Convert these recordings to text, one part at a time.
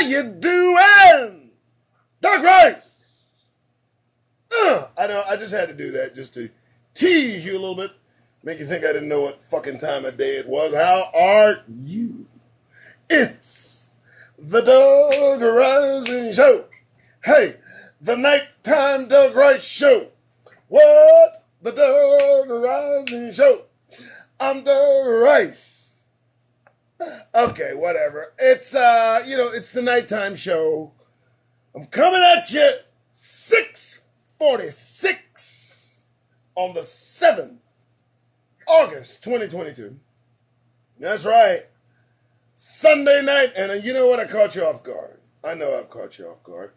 you doing? Doug Rice! I know, I just had to do that just to tease you a little bit, make you think I didn't know what fucking time of day it was. How are you? It's the Doug Rice Show. Hey, the nighttime Doug Rice Show. What? The Doug Rice Show. I'm Doug Rice. Okay, whatever. It's, it's the nighttime show. I'm coming at you 6:46 on the 7th, August 2022. That's right. Sunday night, and you know what? I caught you off guard. I know I've caught you off guard.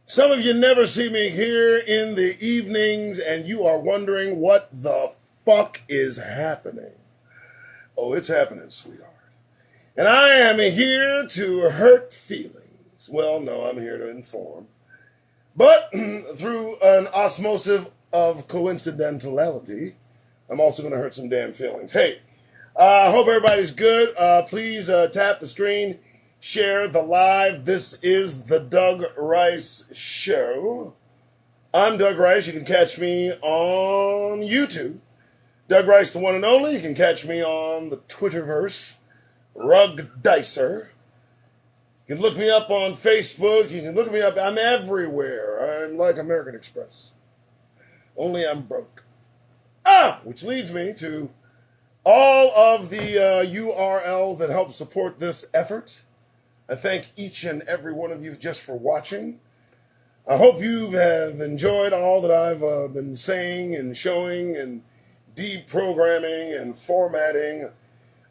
Some of you never see me here in the evenings, and you are wondering what the fuck is happening. Oh, it's happening, sweetheart. And I am here to hurt feelings. Well, no, I'm here to inform. But through an osmosis of coincidentality, I'm also going to hurt some damn feelings. Hey, I hope everybody's good. Please tap the screen, share the live. This is the Doug Rice Show. I'm Doug Rice. You can catch me on YouTube. Doug Rice, the one and only. You can catch me on the Twitterverse, Rug Dicer. You can look me up on Facebook. You can look me up. I'm everywhere. I'm like American Express. Only I'm broke. Which leads me to all of the URLs that help support this effort. I thank each and every one of you just for watching. I hope you have enjoyed all that I've been saying and showing and deprogramming and formatting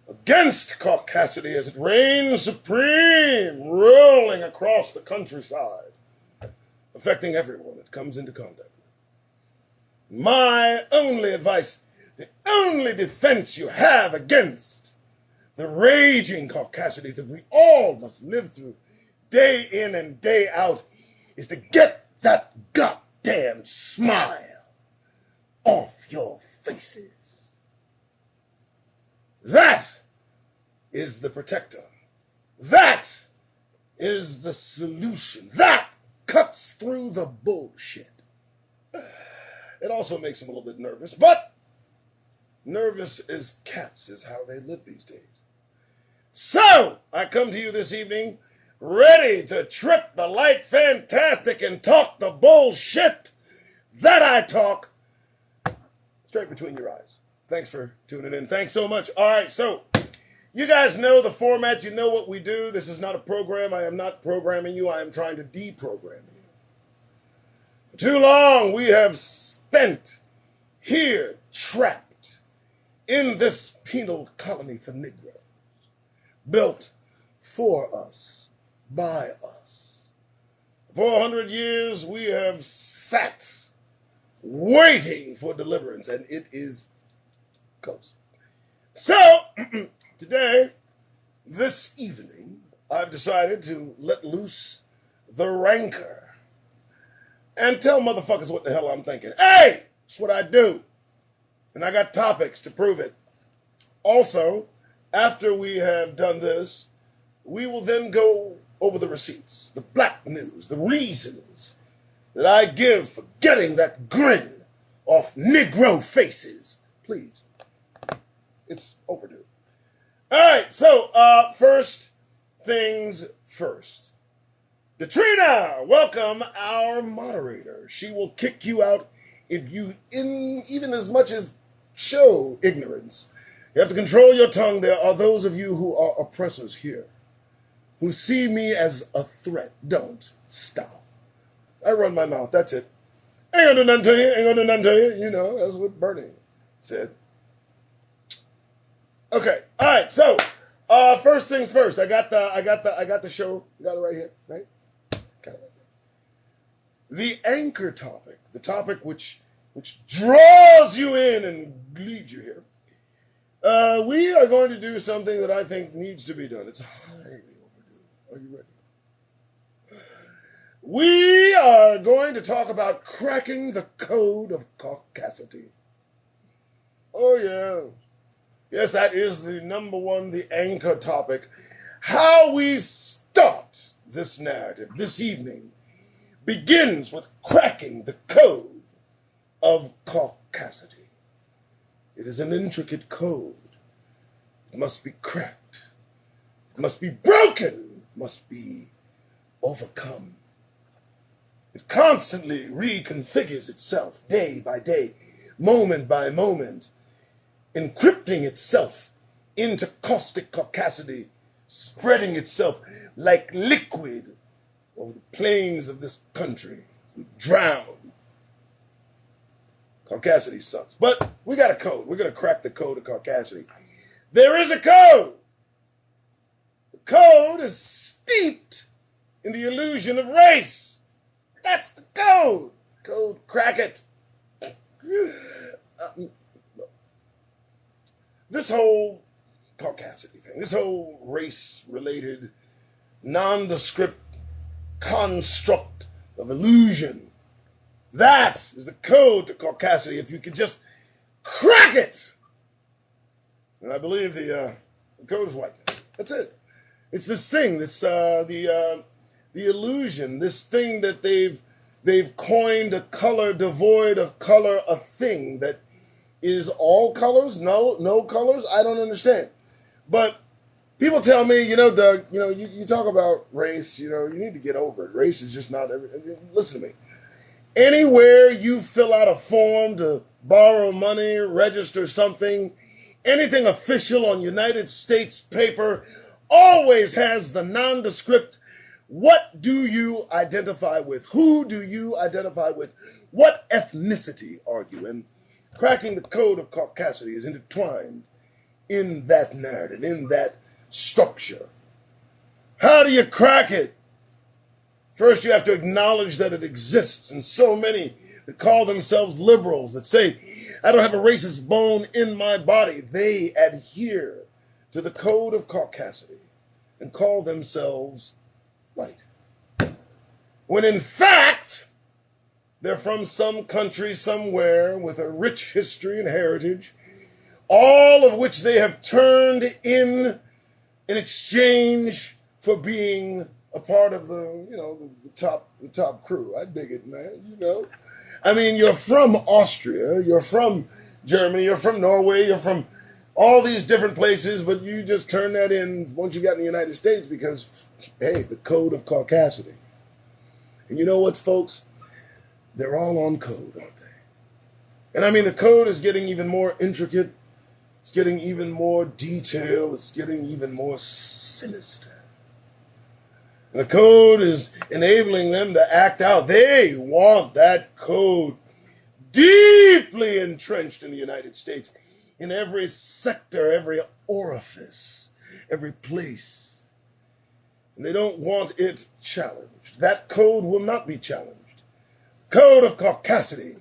against Caucasity as it reigns supreme, rolling across the countryside, affecting everyone it comes into contact with. My only advice, the only defense you have against the raging Caucasity that we all must live through day in and day out is to get that goddamn smile off your faces. That is the protector. That is the solution. That cuts through the bullshit. It also makes them a little bit nervous, but nervous as cats is how they live these days. So, I come to you this evening ready to trip the light fantastic and talk the bullshit that I talk straight between your eyes. Thanks for tuning in. Thanks so much. All right, so you guys know the format. You know what we do. This is not a program. I am not programming you. I am trying to deprogram you. For too long, we have spent here trapped in this penal colony for Negroes, built for us, by us. For 400 years, we have sat waiting for deliverance, and it is close. So, today, this evening, I've decided to let loose the rancor and tell motherfuckers what the hell I'm thinking. Hey, that's what I do. And I got topics to prove it. Also, after we have done this, we will then go over the receipts, the black news, the reasons that I give for getting that grin off Negro faces. Please. It's overdue. All right, so first things first. Katrina, welcome our moderator. She will kick you out if you even as much as show ignorance. You have to control your tongue. There are those of you who are oppressors here, who see me as a threat. Don't stop. I run my mouth. That's it. Ain't gonna do nothing to you. Ain't gonna do nothing to you. You know, that's what Bernie said. Okay. All right. So, first things first. I got the show. Got it right here. Right. Got it right there. The anchor topic, the topic which draws you in and leads you here. We are going to do something that I think needs to be done. It's highly overdue. Are you ready? We are going to talk about cracking the code of Caucasity. Oh, yeah. Yes, that is the number one, the anchor topic. How we start this narrative this evening begins with cracking the code of Caucasity. It is an intricate code. It must be cracked. It must be broken. It must be overcome. It constantly reconfigures itself day by day, moment by moment, encrypting itself into caustic Caucasity, spreading itself like liquid over the plains of this country. We drown. Caucasity sucks. But we got a code. We're going to crack the code of Caucasity. There is a code. The code is steeped in the illusion of race. That's the code. Code, crack it. This whole Caucasity thing, this whole race-related, nondescript construct of illusion, that is the code to Caucasity. If you could just crack it. And I believe the code is whiteness. That's it. It's this thing, the illusion, this thing that they've coined, a color devoid of color, a thing that is all colors, no colors. I don't understand. But people tell me, Doug, you talk about race, you need to get over it. Race is just not everything. Listen to me. Anywhere you fill out a form to borrow money, register something, anything official on United States paper always has the nondescript, what do you identify with? Who do you identify with? What ethnicity are you? And cracking the code of Caucasity is intertwined in that narrative, in that structure. How do you crack it? First, you have to acknowledge that it exists, and so many that call themselves liberals, that say, I don't have a racist bone in my body, they adhere to the code of Caucasity and call themselves white. When in fact, they're from some country somewhere with a rich history and heritage, all of which they have turned in exchange for being a part of the top crew. I dig it, man. I mean, you're from Austria, you're from Germany, you're from Norway, you're from all these different places, but you just turn that in once you got in the United States because, hey, the code of Caucasity. And you know what, folks? They're all on code, aren't they? And I mean, the code is getting even more intricate. It's getting even more detailed. It's getting even more sinister. And the code is enabling them to act out. They want that code deeply entrenched in the United States, in every sector, every orifice, every place. And they don't want it challenged. That code will not be challenged. Code of Caucasity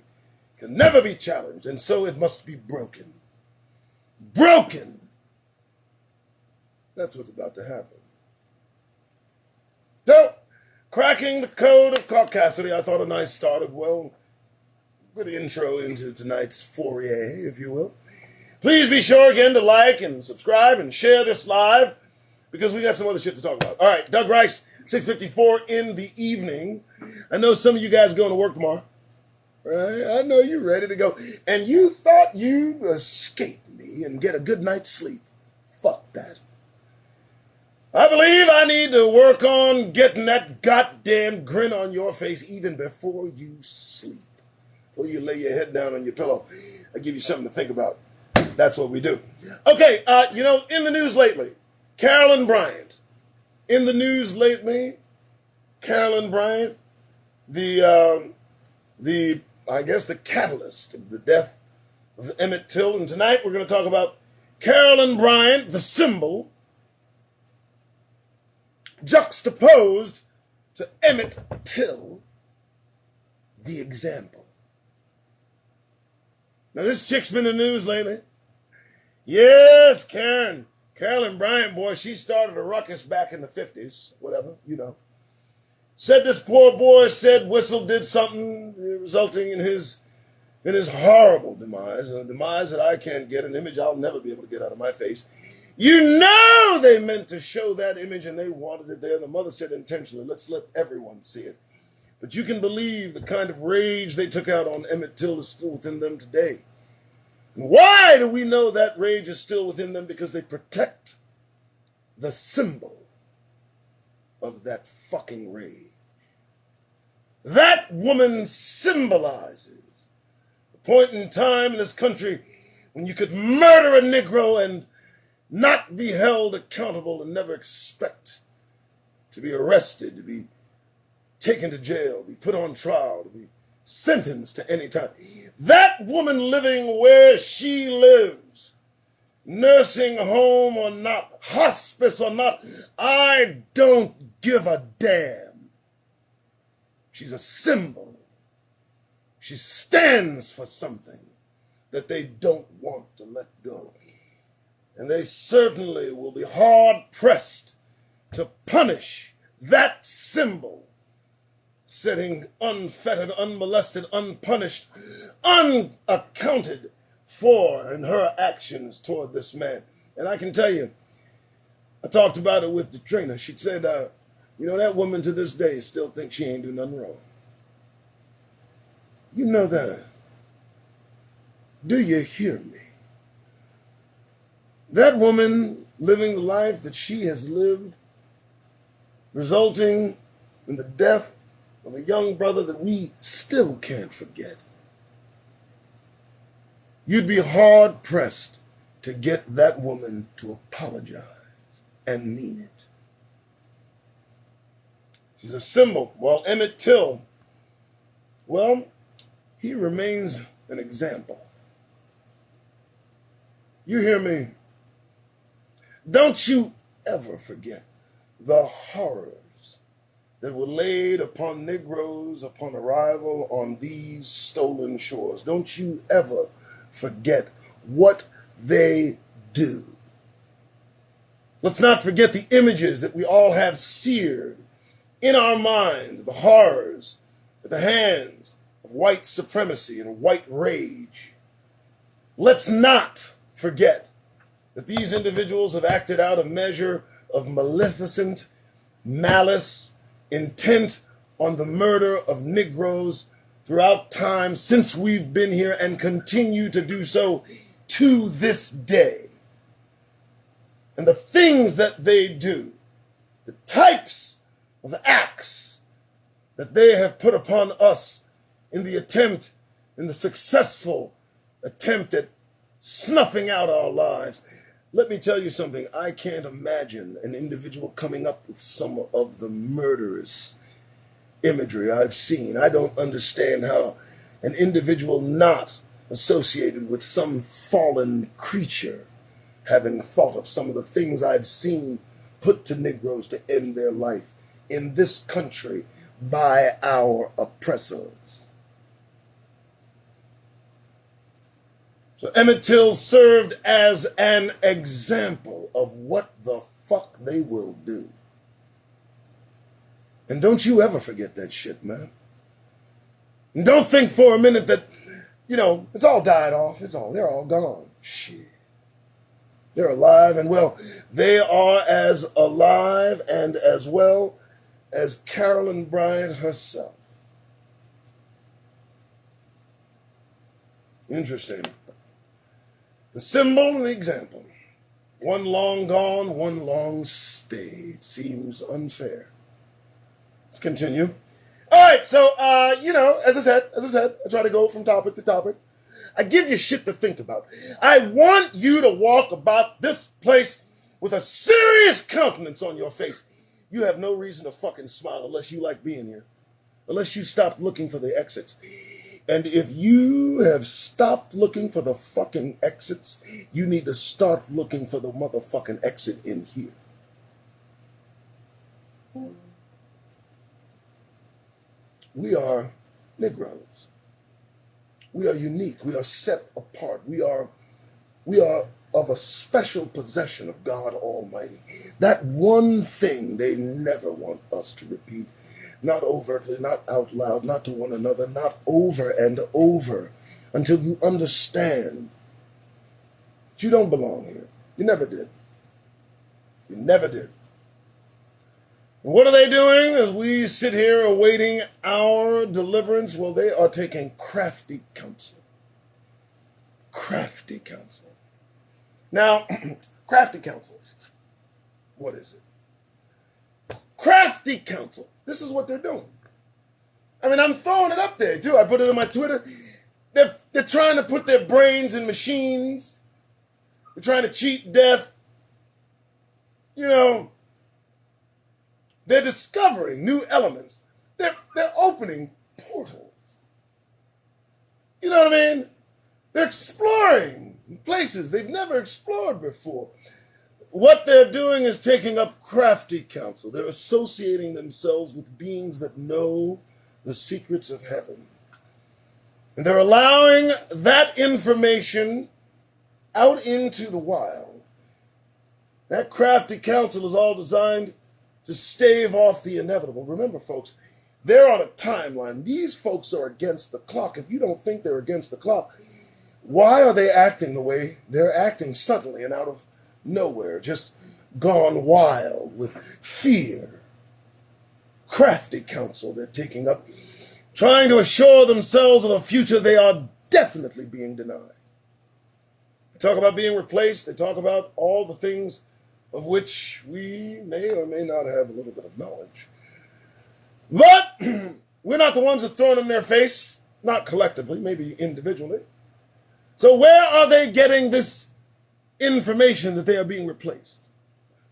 can never be challenged, and so it must be broken. Broken! That's what's about to happen. So, cracking the code of Caucasity, I thought a nice start of, good intro into tonight's foray, if you will. Please be sure again to like and subscribe and share this live, because we got some other shit to talk about. All right, Doug Rice, 6:54 in the evening. I know some of you guys are going to work tomorrow. Right? I know you're ready to go. And you thought you'd escape me and get a good night's sleep. Fuck that. I believe I need to work on getting that goddamn grin on your face even before you sleep. Before you lay your head down on your pillow. I give you something to think about. That's what we do. Okay, in the news lately, Carolyn Bryant. In the news lately, Carolyn Bryant, the catalyst of the death of Emmett Till. And tonight we're going to talk about Carolyn Bryant, the symbol, juxtaposed to Emmett Till, the example. Now this chick's been in the news lately. Yes, Carolyn Bryant, boy, she started a ruckus back in the 50s, whatever, Said this poor boy Whistle did something resulting in his horrible demise, a demise that I can't get, an image I'll never be able to get out of my face. You know they meant to show that image and they wanted it there. The mother said intentionally, let's let everyone see it. But you can believe the kind of rage they took out on Emmett Till is still within them today. And why do we know that rage is still within them? Because they protect the symbol of that fucking rage. That woman symbolizes the point in time in this country when you could murder a Negro and not be held accountable and never expect to be arrested, to be taken to jail, be put on trial, to be sentenced to any time. That woman living where she lives, nursing home or not, hospice or not, I don't give a damn. She's a symbol. She stands for something that they don't want to let go. And they certainly will be hard-pressed to punish that symbol, sitting unfettered, unmolested, unpunished, unaccounted for in her actions toward this man. And I can tell you, I talked about it with Katrina. She said, you know, that woman to this day still thinks she ain't do nothing wrong. You know that. Do you hear me? That woman living the life that she has lived, resulting in the death of a young brother that we still can't forget. You'd be hard-pressed to get that woman to apologize and mean it. She's a symbol. Well, Emmett Till, well, he remains an example. You hear me? Don't you ever forget the horrors that were laid upon Negroes upon arrival on these stolen shores. Don't you ever forget what they do. Let's not forget the images that we all have seared in our minds, the horrors at the hands of white supremacy and white rage. Let's not forget that these individuals have acted out a measure of maleficent malice, intent on the murder of Negroes throughout time since we've been here and continue to do so to this day. And the things that they do, the types of acts that they have put upon us in the successful attempt at snuffing out our lives. Let me tell you something. I can't imagine an individual coming up with some of the murderous imagery I've seen. I don't understand how an individual not associated with some fallen creature, having thought of some of the things I've seen put to Negroes to end their life in this country by our oppressors. So Emmett Till served as an example of what the fuck they will do. And don't you ever forget that shit, man. And don't think for a minute that, you know, it's all died off. They're all gone. Shit. They're alive, and well, they are as alive and as well as Carolyn Bryant herself. Interesting. The symbol and the example. One long gone, one long stayed. Seems unfair. Let's continue. All right, so, you know, as I said, I try to go from topic to topic. I give you shit to think about. I want you to walk about this place with a serious countenance on your face. You have no reason to fucking smile unless you like being here. Unless you stop looking for the exits. And if you have stopped looking for the fucking exits, you need to start looking for the motherfucking exit in here. We are Negroes. We are unique. We are set apart. We are of a special possession of God Almighty. That one thing they never want us to repeat. Not overtly, not out loud, not to one another, not over and over, until you understand that you don't belong here. You never did. You never did. And what are they doing as we sit here awaiting our deliverance? Well, they are taking crafty counsel. Crafty counsel. Now, crafty counsel. What is it? Crafty counsel. This is what they're doing. I mean, I'm throwing it up there, too. I put it on my Twitter. They're trying to put their brains in machines. They're trying to cheat death. You know, they're discovering new elements. They're opening portals. You know what I mean? They're exploring places they've never explored before. What they're doing is taking up crafty counsel. They're associating themselves with beings that know the secrets of heaven. And they're allowing that information out into the wild. That crafty counsel is all designed to stave off the inevitable. Remember, folks, they're on a timeline. These folks are against the clock. If you don't think they're against the clock, why are they acting the way they're acting suddenly and out of nowhere, just gone wild with fear? Crafty counsel they're taking up, trying to assure themselves of a future they are definitely being denied. They talk about being replaced. They talk about all the things of which we may or may not have a little bit of knowledge. But we're not the ones that throw it in their face, not collectively, maybe individually. So where are they getting this information that they are being replaced?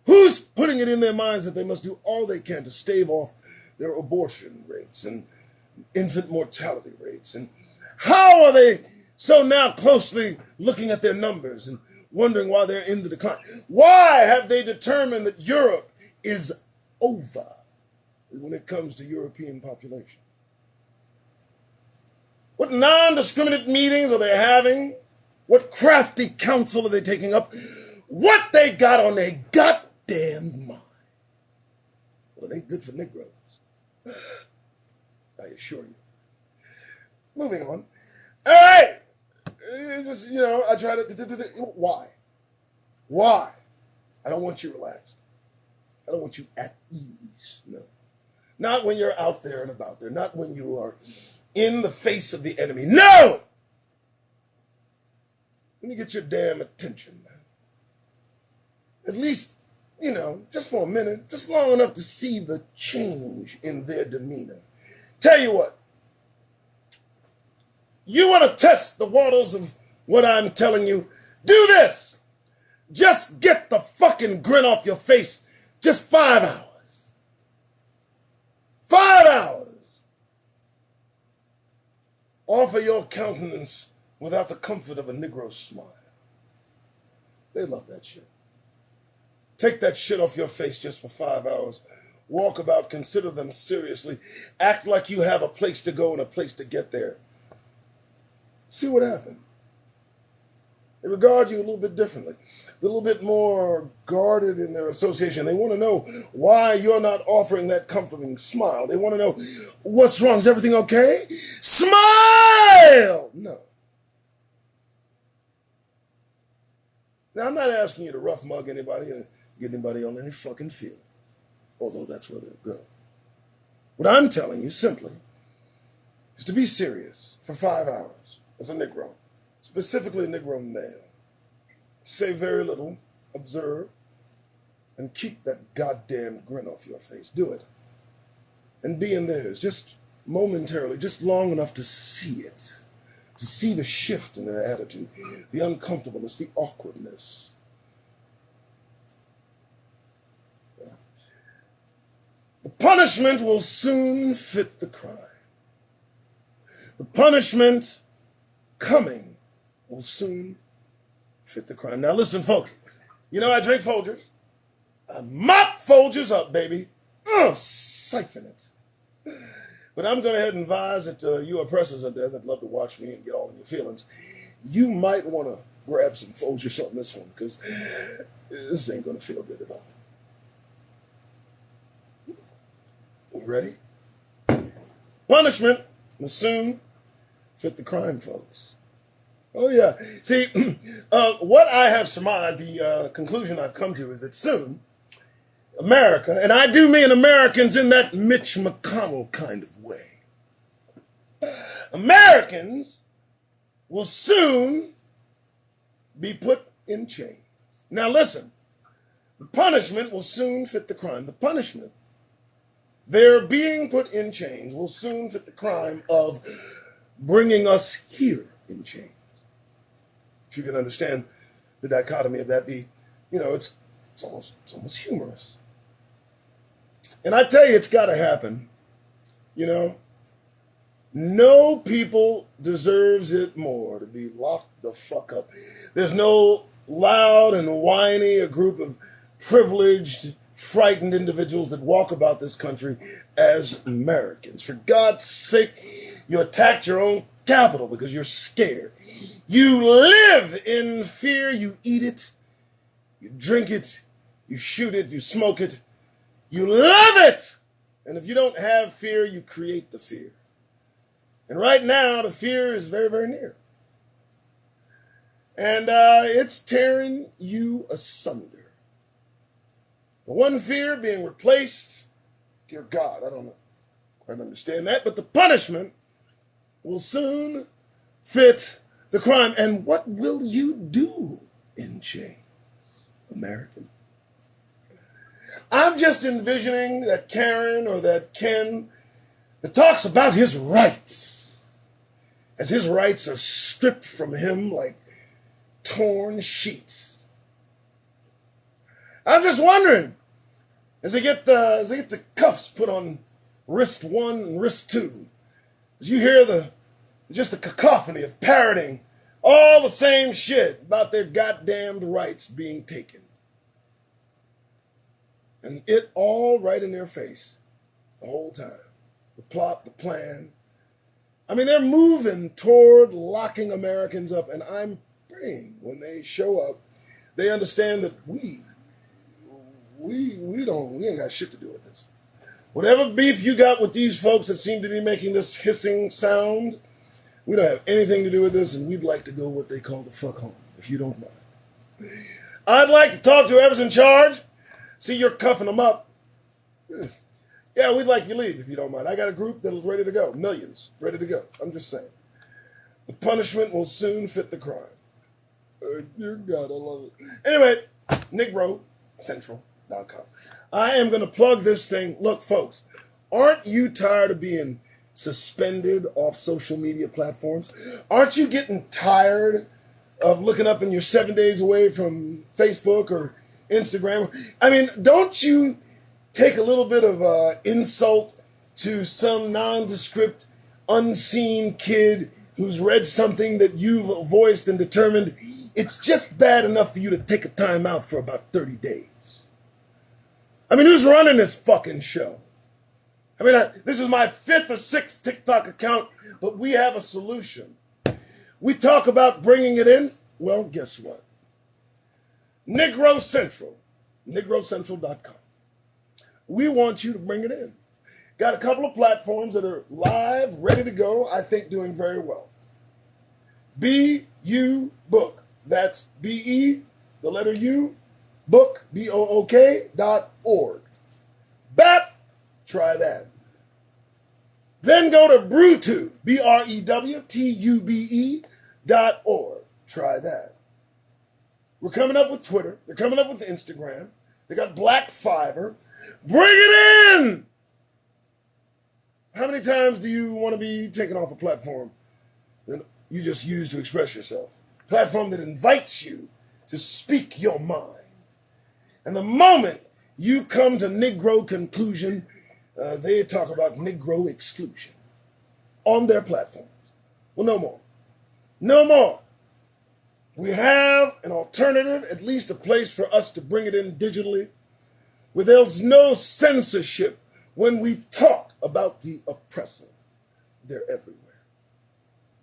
Who's putting it in their minds that they must do all they can to stave off their abortion rates and infant mortality rates? And how are they so now closely looking at their numbers and wondering why they're in the decline? Why have they determined that Europe is over when it comes to European population? What non-discriminate meetings are they having? What crafty counsel are they taking up? What they got on their goddamn mind? Well, it ain't good for Negroes, I assure you. Moving on. All right. Just, I try to... Why? Why? I don't want you relaxed. I don't want you at ease. No. Not when you're out there and about there. Not when you are in the face of the enemy. No! Let me get your damn attention, man. At least, just for a minute, just long enough to see the change in their demeanor. Tell you what, you want to test the waters of what I'm telling you? Do this. Just get the fucking grin off your face. Just 5 hours. 5 hours. Offer your countenance without the comfort of a Negro smile. They love that shit. Take that shit off your face just for 5 hours. Walk about, consider them seriously. Act like you have a place to go and a place to get there. See what happens. They regard you a little bit differently, a little bit more guarded in their association. They want to know why you're not offering that comforting smile. They want to know, what's wrong? Is everything okay? Smile! No. Now, I'm not asking you to rough mug anybody or get anybody on any fucking feelings, although that's where they'll go. What I'm telling you simply is to be serious for 5 hours as a Negro, specifically a Negro male. Say very little, observe, and keep that goddamn grin off your face. Do it. And be in theirs, just momentarily, just long enough to see it. To see the shift in their attitude, the uncomfortableness, the awkwardness. The punishment will soon fit the crime. The punishment coming will soon fit the crime. Now listen, folks. I drink Folgers. I mop Folgers up, baby. Siphon it. But I'm going to head and advise that you oppressors out there that love to watch me and get all in your feelings, you might want to grab some Folgers on this one, because this ain't going to feel good at all. You ready? Punishment will soon fit the crime, folks. Oh, yeah. See, what I have surmised, the conclusion I've come to is that soon America, and I do mean Americans in that Mitch McConnell kind of way, Americans will soon be put in chains. Now listen, the punishment will soon fit the crime. The punishment, their being put in chains, will soon fit the crime of bringing us here in chains. If you can understand the dichotomy of that, it's almost humorous. And I tell you, it's got to happen. No people deserves it more to be locked the fuck up. There's no loud and whiny a group of privileged, frightened individuals that walk about this country as Americans. For God's sake, you attacked your own capital because you're scared. You live in fear. You eat it. You drink it. You shoot it. You smoke it. You love it. And if you don't have fear, you create the fear. And right now, the fear is very, very near. And it's tearing you asunder. The one fear being replaced, dear God, I don't quite understand that, but the punishment will soon fit the crime. And what will you do in chains, American? I'm just envisioning that Karen or that Ken that talks about his rights, as his rights are stripped from him like torn sheets. I'm just wondering, as they get the cuffs put on wrist 1 and wrist 2, as you hear just the cacophony of parroting all the same shit about their goddamned rights being taken. And it all right in their face the whole time. The plot, the plan. I mean, they're moving toward locking Americans up, and I'm praying when they show up, they understand that we ain't got shit to do with this. Whatever beef you got with these folks that seem to be making this hissing sound, we don't have anything to do with this, and we'd like to go what they call the fuck home, if you don't mind. I'd like to talk to whoever's in charge. See, you're cuffing them up. Yeah, we'd like you to leave if you don't mind. I got a group that is ready to go. Millions ready to go. I'm just saying. The punishment will soon fit the crime. Oh, dear God, I love it. Anyway, NegroCentral.com. I am going to plug this thing. Look, folks, aren't you tired of being suspended off social media platforms? Aren't you getting tired of looking up and you're 7 days away from Facebook or Instagram? I mean, don't you take a little bit of insult to some nondescript, unseen kid who's read something that you've voiced and determined it's just bad enough for you to take a time out for about 30 days? I mean, who's running this fucking show? I mean, this is my 5th or 6th TikTok account, but we have a solution. We talk about bringing it in. Well, guess what? Negro Central, negrocentral.com. We want you to bring it in. Got a couple of platforms that are live, ready to go, I think doing very well. BU Book. That's B-E, the letter U, book, BOOK.org. BAP, try that. Then go to Brewtube, BREWTUBE.org. Try that. We're coming up with Twitter. They're coming up with Instagram. They got Black Fiverr. Bring it in! How many times do you want to be taken off a platform that you just use to express yourself? Platform that invites you to speak your mind. And the moment you come to Negro conclusion, they talk about Negro exclusion on their platforms. Well, no more. No more. We have an alternative, at least a place for us to bring it in digitally, where there's no censorship when we talk about the oppressor. They're everywhere.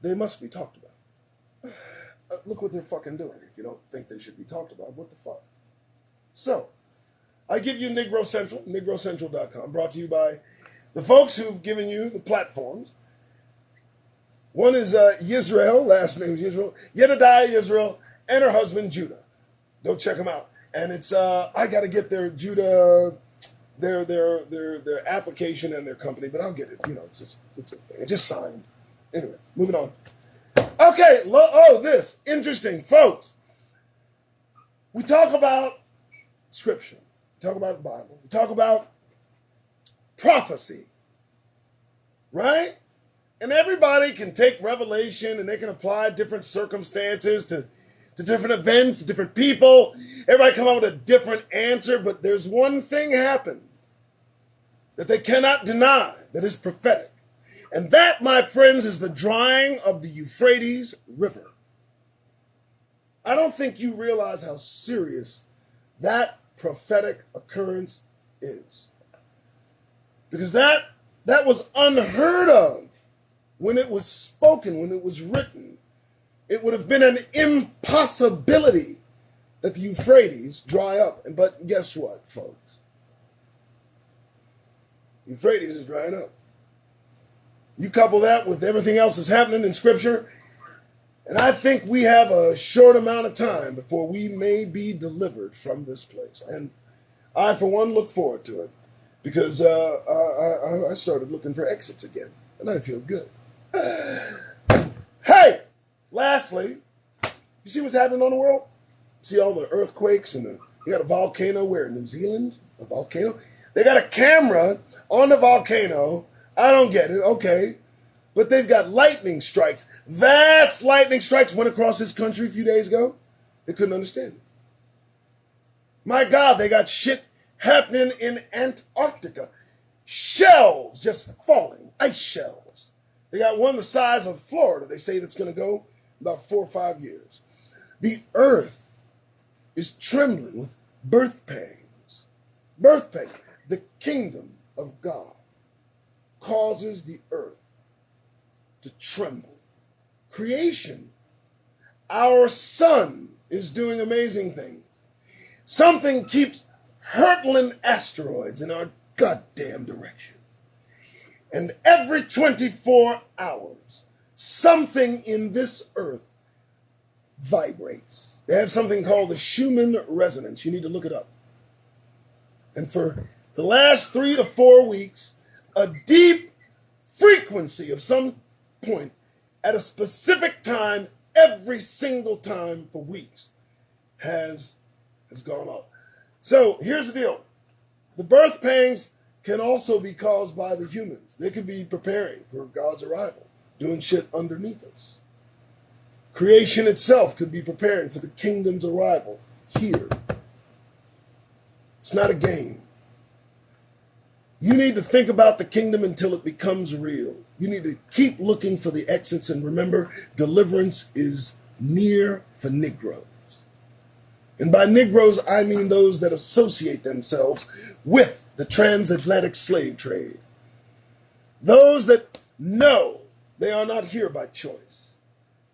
They must be talked about. Look what they're fucking doing. If you don't think they should be talked about, what the fuck? So, I give you Negro Central, negrocentral.com, brought to you by the folks who've given you the platforms. One is Yisrael, last name is Yisrael, Yedidiah Yisrael, and her husband Judah. Go check them out. And it's, I got to get their Judah their application and their company, but I'll get it. It's a thing. It just signed. Anyway, moving on. Okay, this interesting, folks. We talk about Scripture. We talk about the Bible. We talk about prophecy, right? And everybody can take revelation and they can apply different circumstances to different events, different people. Everybody come up with a different answer, but there's one thing happened that they cannot deny that is prophetic. And that, my friends, is the drying of the Euphrates River. I don't think you realize how serious that prophetic occurrence is. Because that was unheard of when it was spoken, when it was written. It would have been an impossibility that the Euphrates dry up. But guess what, folks? Euphrates is drying up. You couple that with everything else that's happening in Scripture, and I think we have a short amount of time before we may be delivered from this place. And I, for one, look forward to it because I started looking for exits again, and I feel good. Hey, lastly, you see what's happening on the world? See all the earthquakes and you got a volcano where in New Zealand, a volcano. They got a camera on the volcano. I don't get it, okay. But they've got lightning strikes. Vast lightning strikes went across this country a few days ago. They couldn't understand it. My God, they got shit happening in Antarctica. Shells just falling, ice shells. They got one the size of Florida. They say that's going to go about 4 or 5 years. The earth is trembling with birth pains. Birth pains. The kingdom of God causes the earth to tremble. Creation. Our sun is doing amazing things. Something keeps hurtling asteroids in our goddamn direction. And every 24 hours, something in this earth vibrates. They have something called the Schumann resonance. You need to look it up. And for the last 3 to 4 weeks, a deep frequency of some point at a specific time, every single time for weeks, has gone off. So here's the deal. The birth pangs can also be caused by the humans. They could be preparing for God's arrival, doing shit underneath us. Creation itself could be preparing for the kingdom's arrival here. It's not a game. You need to think about the kingdom until it becomes real. You need to keep looking for the exits, and remember, deliverance is near for Negroes. And by Negroes, I mean those that associate themselves with the transatlantic slave trade. Those that know they are not here by choice.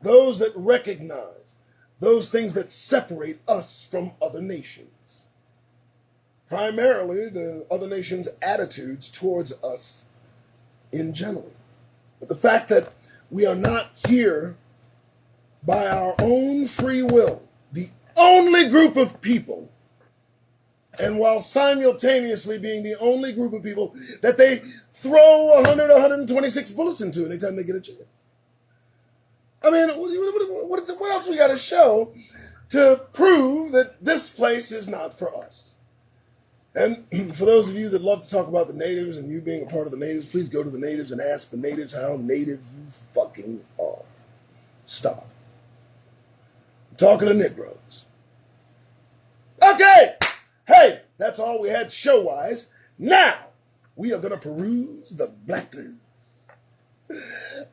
Those that recognize those things that separate us from other nations. Primarily the other nations' attitudes towards us in general. But the fact that we are not here by our own free will, the only group of people, and while simultaneously being the only group of people that they throw 100, 126 bullets into anytime they get a chance. I mean, what else we got to show to prove that this place is not for us? And for those of you that love to talk about the natives and you being a part of the natives, please go to the natives and ask the natives how native you fucking are. Stop. I'm talking to Negroes. Okay. Hey, that's all we had show-wise. Now, we are going to peruse the Black News.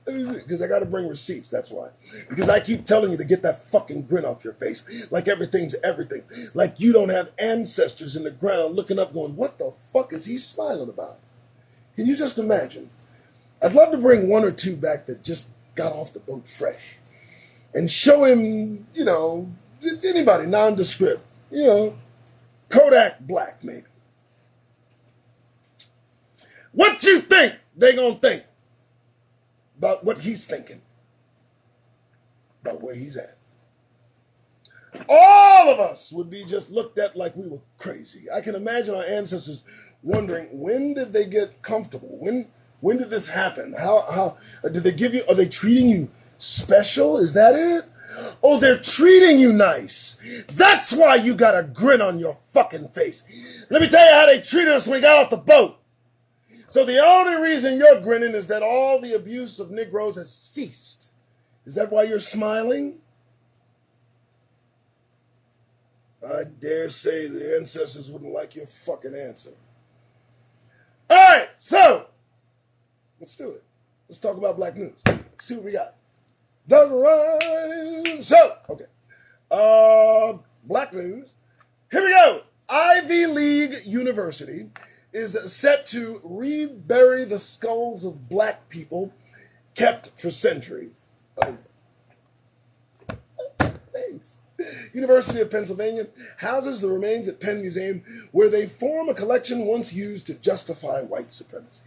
Because I got to bring receipts, that's why. Because I keep telling you to get that fucking grin off your face. Like everything's everything. Like you don't have ancestors in the ground looking up going, what the fuck is he smiling about? Can you just imagine? I'd love to bring 1 or 2 back that just got off the boat fresh. And show him, anybody, nondescript, Kodak Black, maybe. What you think they gonna think about what he's thinking, about where he's at? all of us would be just looked at like we were crazy. I can imagine our ancestors wondering, when did they get comfortable? When did this happen? How did they give you? Are they treating you special? Is that it? Oh, they're treating you nice. That's why you got a grin on your fucking face. Let me tell you how they treated us when we got off the boat. So the only reason you're grinning is that all the abuse of Negroes has ceased. Is that why you're smiling? I dare say the ancestors wouldn't like your fucking answer. All right, so let's do it. Let's talk about black news. Let's see what we got. The Rise Show. Okay. Black news. Here we go. Ivy League University is set to rebury the skulls of black people kept for centuries. Oh, thanks. University of Pennsylvania houses the remains at Penn Museum, where they form a collection once used to justify white supremacy.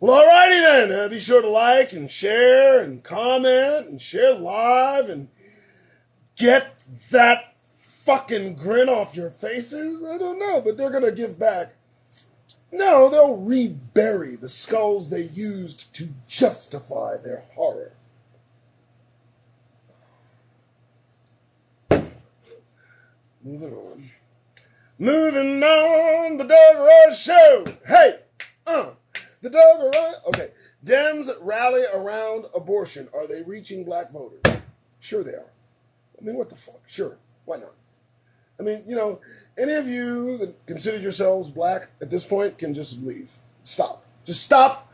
Well, alrighty then. Be sure to like and share and comment and share live and get that fucking grin off your faces. I don't know, but they're going to give back. No, they'll rebury the skulls they used to justify their horror. Moving on. Moving on, the Doug Rush Show. Hey, the Doug Rush. Okay, Dems rally around abortion. Are they reaching black voters? Sure they are. I mean, what the fuck? Sure, why not? I mean, you know, any of you that consider yourselves black at this point can just leave. Stop. Just stop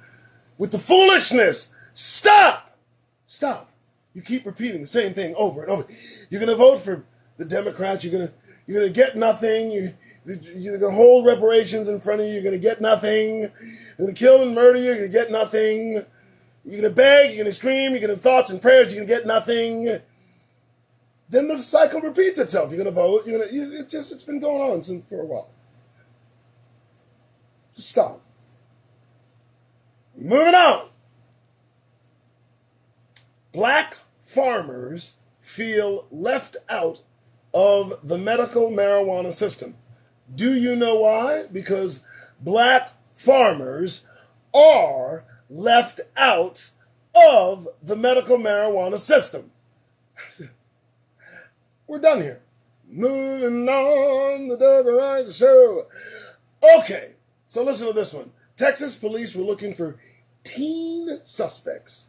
with the foolishness. Stop. Stop. You keep repeating the same thing over and over. You're going to vote for the Democrats. You're going to get nothing. You're going to hold reparations in front of you. You're going to get nothing. You're going to kill and murder you. You're going to get nothing. You're going to beg. You're going to scream. You're going to have thoughts and prayers. You're going to get nothing. Then the cycle repeats itself. You're going to vote. It's been going on for a while. Just stop. Moving on. Black farmers feel left out of the medical marijuana system. Do you know why? Because black farmers are left out of the medical marijuana system. We're done here. Moving on, the Doug Rise Show. Okay, so listen to this one. Texas police were looking for teen suspects.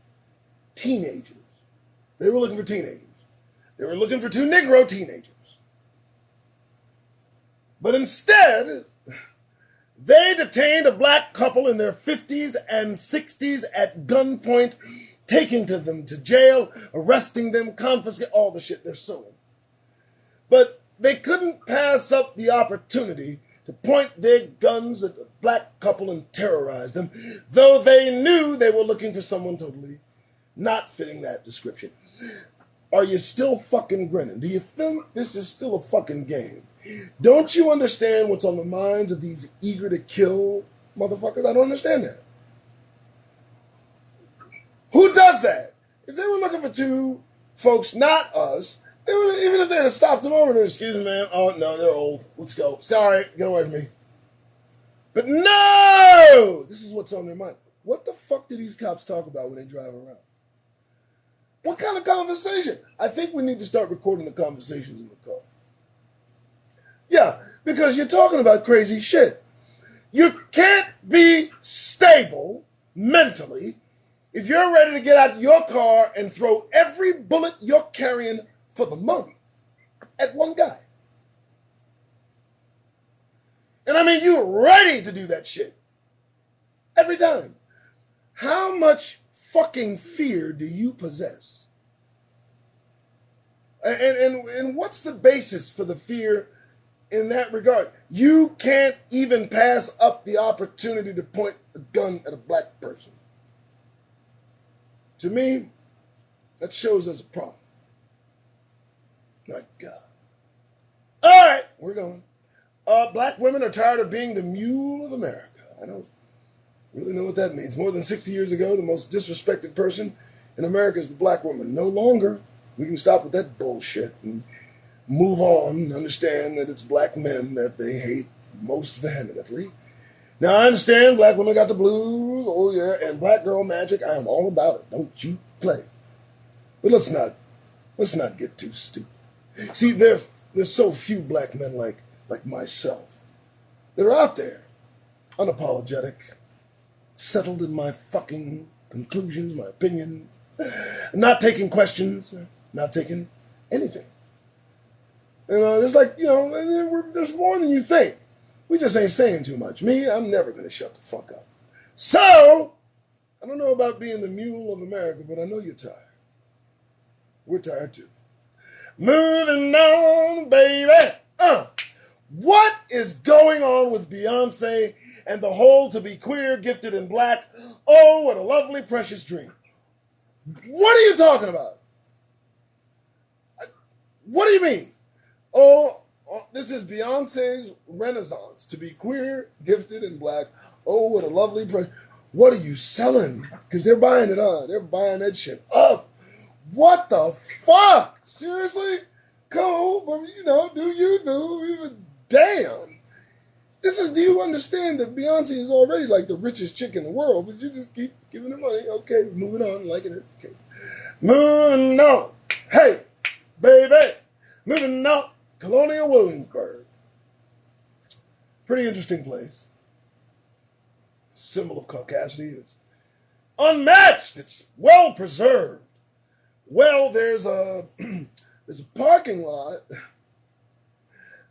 Teenagers. They were looking for teenagers. They were looking for 2 Negro teenagers. But instead, they detained a black couple in their 50s and 60s at gunpoint, taking them to jail, arresting them, confiscating all the shit they're suing. But they couldn't pass up the opportunity to point their guns at the black couple and terrorize them, though they knew they were looking for someone totally not fitting that description. Are you still fucking grinning? Do you think this is still a fucking game? Don't you understand what's on the minds of these eager to kill motherfuckers? I don't understand that. Who does that? If they were looking for 2 folks, not us, they would, even if they had stopped them over there, excuse me, man. Oh, no, they're old. Let's go. Sorry, get away from me. But no! This is what's on their mind. What the fuck do these cops talk about when they drive around? What kind of conversation? I think we need to start recording the conversations in the car. Yeah, because you're talking about crazy shit. You can't be stable mentally if you're ready to get out your car and throw every bullet you're carrying for the month at one guy. And I mean, you're ready to do that shit. Every time. How much fucking fear do you possess? And what's the basis for the fear in that regard? You can't even pass up the opportunity to point a gun at a black person. To me, that shows us a problem. My God. All right, we're going. Black women are tired of being the mule of America. I don't really know what that means. More than 60 years ago, the most disrespected person in America is the black woman. No longer. We can stop with that bullshit and move on and understand that it's black men that they hate most vehemently. Now, I understand black women got the blues, oh yeah, and black girl magic. I am all about it. Don't you play. But let's not get too stupid. See, there's so few black men like myself that are out there, unapologetic, settled in my fucking conclusions, my opinions, not taking questions, not taking anything. And there's there's more than you think. We just ain't saying too much. Me, I'm never going to shut the fuck up. So, I don't know about being the mule of America, but I know you're tired. We're tired too. Moving on, baby. What is going on with Beyonce and the whole to be queer, gifted, and black? Oh, what a lovely, precious dream. What are you talking about? What do you mean? Oh, this is Beyonce's renaissance to be queer, gifted, and black. Oh, what a lovely precious. What are you selling? Because they're buying it on. They're buying that shit up. What the fuck? Seriously? Cool, but do you do? Damn. Do you understand that Beyonce is already like the richest chick in the world, but you just keep giving her money. Okay, moving on, liking it. Okay. Moving on. Hey, baby. Moving on. Colonial Williamsburg. Pretty interesting place. Symbol of Caucasity is unmatched. It's well preserved. Well, there's a parking lot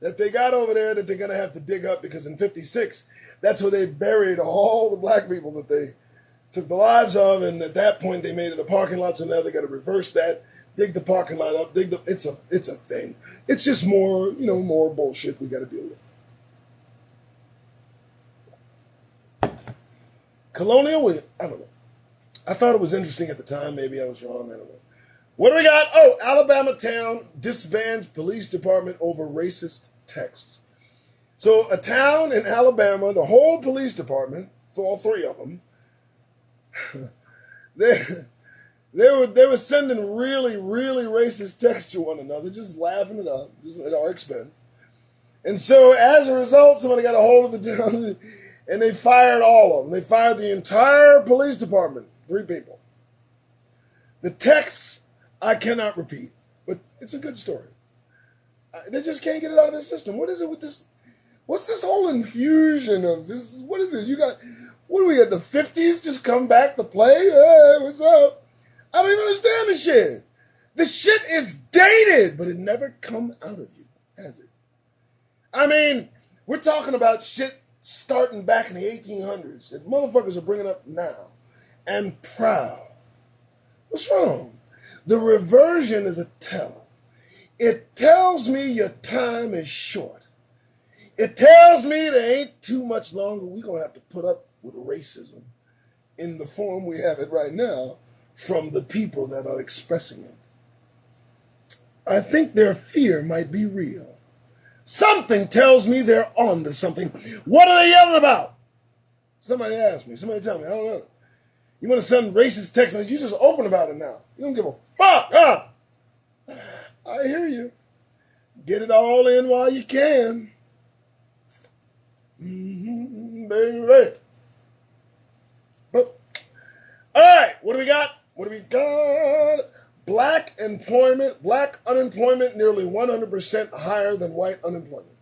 that they got over there that they're going to have to dig up because in 56, that's where they buried all the black people that they took the lives of. And at that point, they made it a parking lot. So now they got to reverse that, dig the parking lot up, it's a thing. It's just more bullshit we got to deal with. Colonial, I don't know. I thought it was interesting at the time. Maybe I was wrong. I don't know. What do we got? Oh, Alabama town disbands police department over racist texts. So a town in Alabama, the whole police department, all three of them, they were sending really, really racist texts to one another, just laughing it up, just at our expense. And so as a result, somebody got a hold of the town and they fired all of them. They fired the entire police department, 3 people. The texts I cannot repeat, but it's a good story. They just can't get it out of their system. What is it with this? What's this whole infusion of this? What is it? What do we got? The 50s just come back to play? Hey, what's up? I don't even understand this shit. This shit is dated, but it never come out of you, has it? I mean, we're talking about shit starting back in the 1800s that motherfuckers are bringing up now and proud. What's wrong? The reversion is a tell. It tells me your time is short. It tells me there ain't too much longer we're going to have to put up with racism in the form we have it right now from the people that are expressing it. I think their fear might be real. Something tells me they're on to something. What are they yelling about? Somebody asked me. Somebody tell me. I don't know. You want to send racist text messages? You just open about it now. You don't give a fuck, huh? I hear you. Get it all in while you can. Baby. But, all right, what do we got? Black unemployment nearly 100% higher than white unemployment.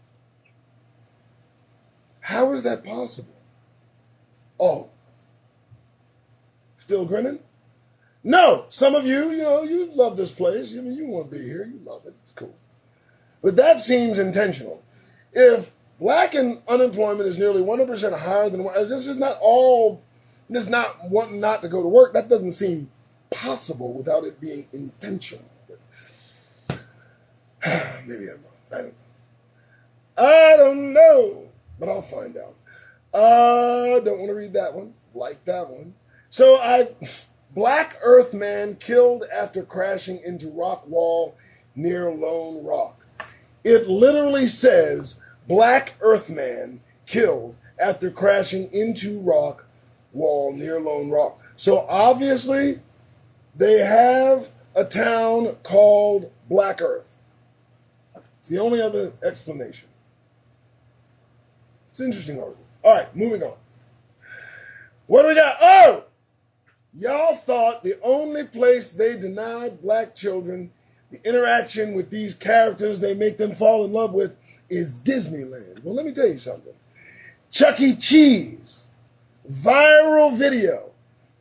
How is that possible? Oh. Still grinning? No, some of you, you love this place. You want to be here. You love it. It's cool. But that seems intentional. If black unemployment is nearly 100% higher than white, this is not wanting not to go to work. That doesn't seem possible without it being intentional. Maybe I'm wrong. I don't know. But I'll find out. Don't want to read that one. Like that one. So Black Earth Man killed after crashing into rock wall near Lone Rock. It literally says Black Earth Man killed after crashing into rock wall near Lone Rock. So obviously They have a town called Black Earth. It's the only other explanation. It's an interesting article. All right, moving on. What do we got? Oh! Y'all thought the only place they denied black children the interaction with these characters they make them fall in love with is Disneyland. Well, let me tell you something. Chuck E. Cheese, viral video,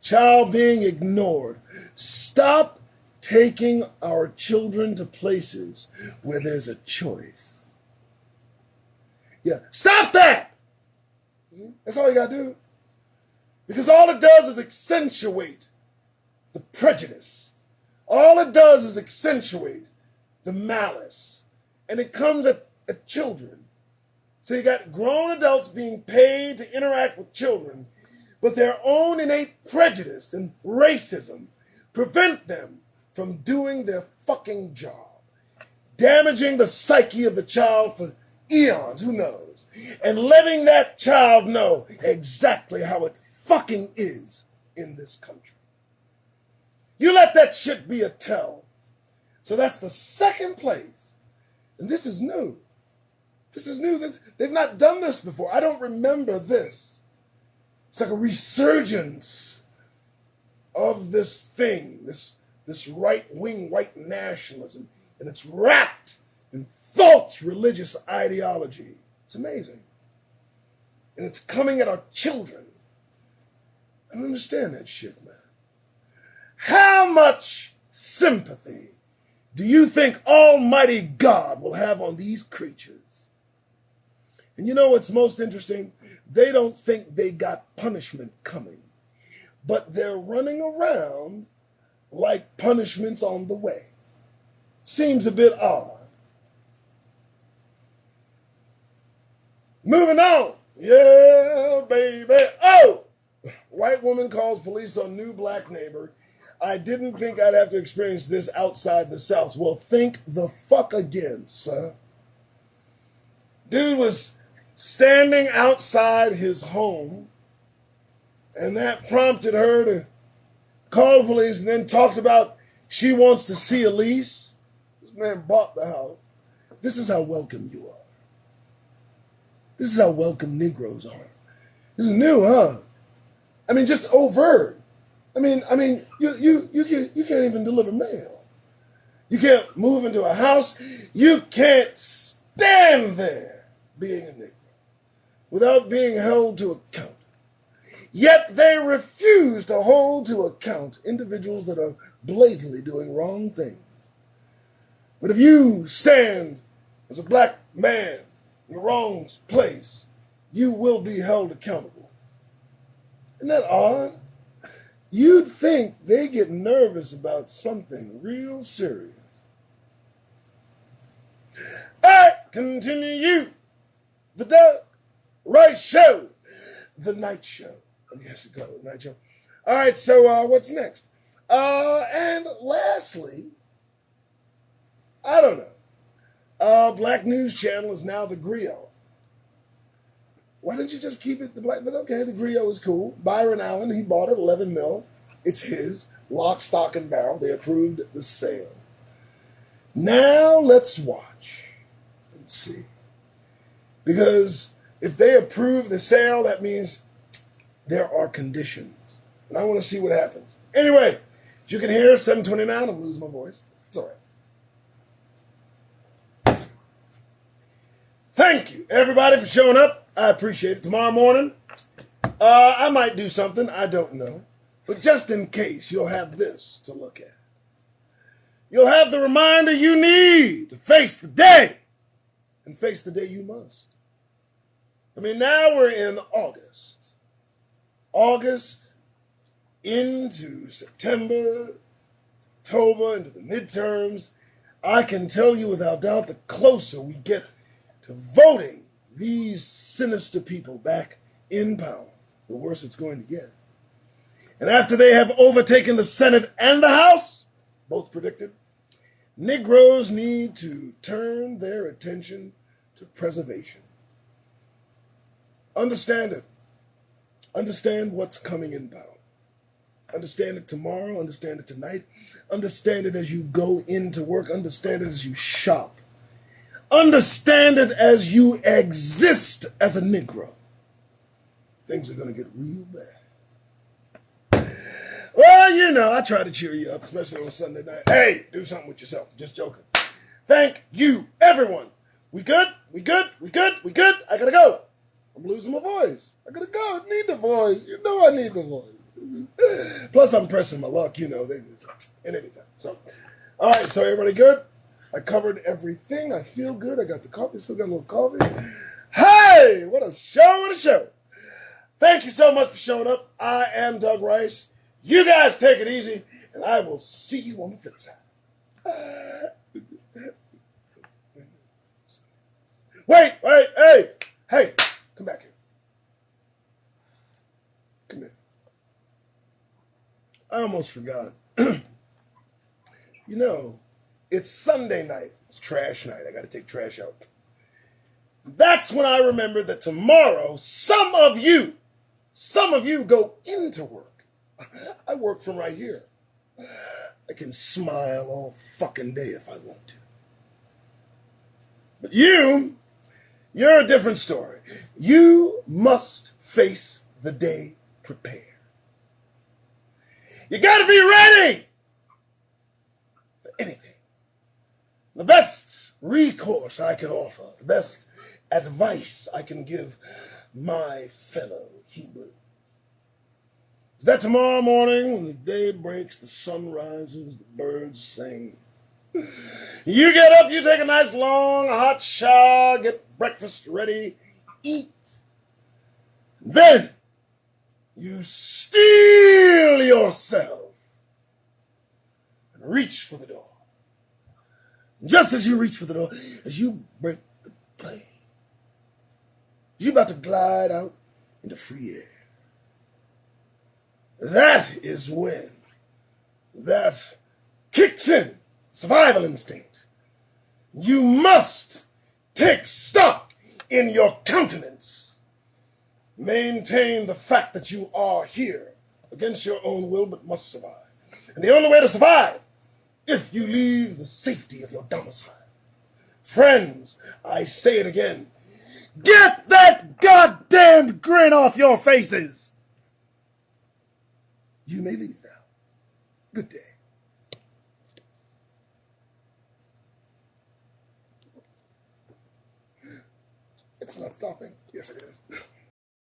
child being ignored. Stop taking our children to places where there's a choice. Yeah, stop that! That's all you gotta do. Because all it does is accentuate the prejudice. All it does is accentuate the malice. And it comes at children. So you got grown adults being paid to interact with children, but their own innate prejudice and racism prevent them from doing their fucking job, damaging the psyche of the child for eons, who knows, and letting that child know exactly how it fucking is in this country. You let that shit be a tell. So that's the second place. And this is new. This is new. They've not done this before. I don't remember this. It's like a resurgence of this thing, this right-wing white nationalism, and it's wrapped in false religious ideology. It's amazing. And it's coming at our children. I don't understand that shit, man. How much sympathy do you think Almighty God will have on these creatures? And you know what's most interesting? They don't think they got punishment coming, but they're running around like punishment's on the way. Seems a bit odd. Moving on. Yeah, baby. Oh! White woman calls police on new black neighbor. I didn't think I'd have to experience this outside the South. Well, think the fuck again, sir. Dude was standing outside his home, and that prompted her to call the police and then talked about she wants to see a lease. This man bought the house. This is how welcome you are. This is how welcome Negroes are. This is new, huh? I mean, just overt. I mean, you can't even deliver mail. You can't move into a house. You can't stand there being a Negro without being held to account. Yet they refuse to hold to account individuals that are blatantly doing wrong things. But if you stand as a black man in the wrong place, you will be held accountable. Isn't that odd? You'd think they get nervous about something real serious. All right, continue. The Doug Rice Show. The Night Show. I guess you call it the Night Show. All right, so what's next? And lastly, I don't know. Black News Channel is now the Griot. Why didn't you just keep it the black? But okay, the Griot is cool. Byron Allen, he bought it, 11 mil. It's his. Lock, stock, and barrel. They approved the sale. Now let's watch and see. Because if they approve the sale, that means there are conditions. And I want to see what happens. Anyway, as you can hear, 7:29, I'm losing my voice. It's all right. Thank you, everybody, for showing up. I appreciate it. Tomorrow morning, I might do something. I don't know. But just in case, you'll have this to look at. You'll have the reminder you need to face the day. And face the day you must. I mean, now we're in August. August into September, October, into the midterms. I can tell you without doubt, the closer we get to voting these sinister people back in power, the worse it's going to get. And after they have overtaken the Senate and the House, both predicted, Negroes need to turn their attention to preservation. Understand it. Understand what's coming in power. Understand it tomorrow, understand it tonight, understand it as you go into work, understand it as you shop, understand it as you exist as a Negro. Things are going to get real bad. Well, you know, I try to cheer you up, especially on a Sunday night. Hey, do something with yourself. Just joking. Thank you, everyone. We good? We good? We good? We good? I gotta go. I'm losing my voice. I gotta go. I need the voice. You know I need the voice. Plus, I'm pressing my luck, you know, in anything. So, all right, so everybody good? I covered everything. I feel good. I got the coffee. Still got a little coffee. Hey, what a show, what a show. Thank you so much for showing up. I am Doug Rice. You guys take it easy, and I will see you on the flip side. Wait, hey, come back here. Come here. I almost forgot. You know, it's Sunday night. It's trash night. I got to take trash out. That's when I remember that tomorrow, some of you go into work. I work from right here. I can smile all fucking day if I want to. But you're a different story. You must face the day prepared. You gotta be ready for anything. The best recourse I can offer, the best advice I can give my fellow Hebrew is that tomorrow morning when the day breaks, the sun rises, the birds sing, you get up, you take a nice long hot shower, get breakfast ready, eat. Then you steel yourself and reach for the door. Just as you reach for the door, as you break the plane, you're about to glide out into free air. That is when that kicks in, survival instinct. You must take stock in your countenance. Maintain the fact that you are here against your own will, but must survive. And the only way to survive, if you leave the safety of your domicile. Friends, I say it again, get that goddamn grin off your faces. You may leave now. Good day. It's not stopping. Yes, it is.